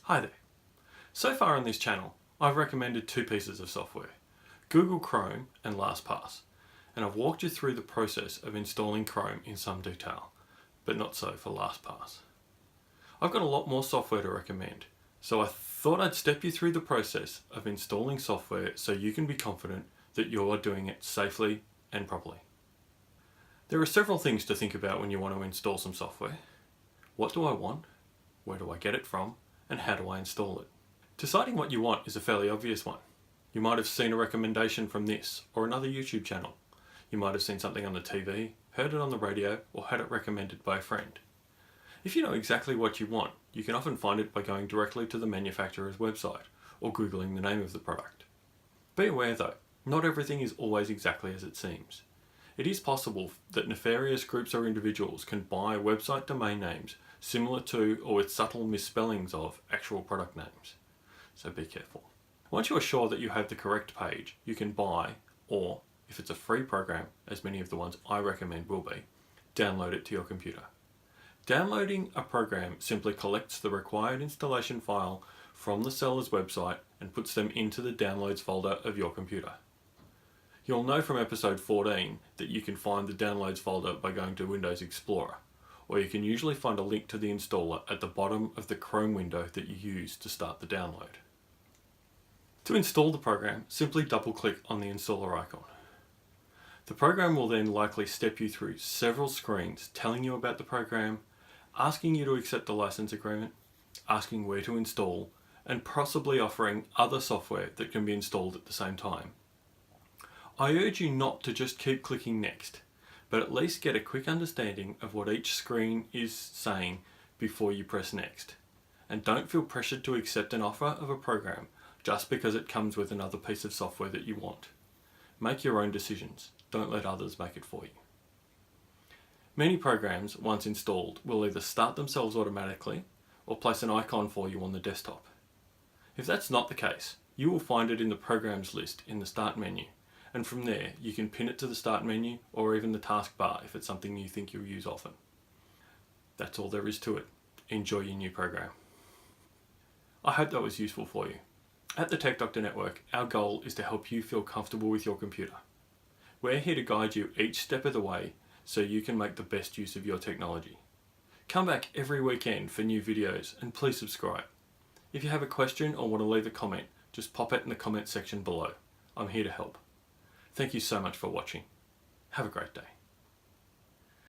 Hi there. So far on this channel, I've recommended two pieces of software, Google Chrome and LastPass, and I've walked you through the process of installing Chrome in some detail, but not so for LastPass. I've got a lot more software to recommend, so I thought I'd step you through the process of installing software so you can be confident that you're doing it safely and properly. There are several things to think about when you want to install some software. What do I want? Where do I get it from? And how do I install it? Deciding what you want is a fairly obvious one. You might have seen a recommendation from this or another YouTube channel. You might have seen something on the TV, heard it on the radio, or had it recommended by a friend. If you know exactly what you want, you can often find it by going directly to the manufacturer's website or Googling the name of the product. Be aware though, not everything is always exactly as it seems. It is possible that nefarious groups or individuals can buy website domain names similar to or with subtle misspellings of actual product names. So be careful. Once you are sure that you have the correct page, you can buy, or if it's a free program, as many of the ones I recommend will be, download it to your computer. Downloading a program simply collects the required installation file from the seller's website and puts them into the downloads folder of your computer. You'll know from episode 14 that you can find the downloads folder by going to Windows Explorer, or you can usually find a link to the installer at the bottom of the Chrome window that you use to start the download. To install the program, simply double-click on the installer icon. The program will then likely step you through several screens telling you about the program, asking you to accept the license agreement, asking where to install, and possibly offering other software that can be installed at the same time. I urge you not to just keep clicking next, but at least get a quick understanding of what each screen is saying before you press next. And don't feel pressured to accept an offer of a program just because it comes with another piece of software that you want. Make your own decisions, don't let others make it for you. Many programs, once installed, will either start themselves automatically or place an icon for you on the desktop. If that's not the case, you will find it in the programs list in the Start menu. And from there, you can pin it to the Start menu or even the taskbar if it's something you think you'll use often. That's all there is to it. Enjoy your new program. I hope that was useful for you. At the Tech Doctor Network, our goal is to help you feel comfortable with your computer. We're here to guide you each step of the way so you can make the best use of your technology. Come back every weekend for new videos and please subscribe. If you have a question or want to leave a comment, just pop it in the comment section below. I'm here to help. Thank you so much for watching. Have a great day.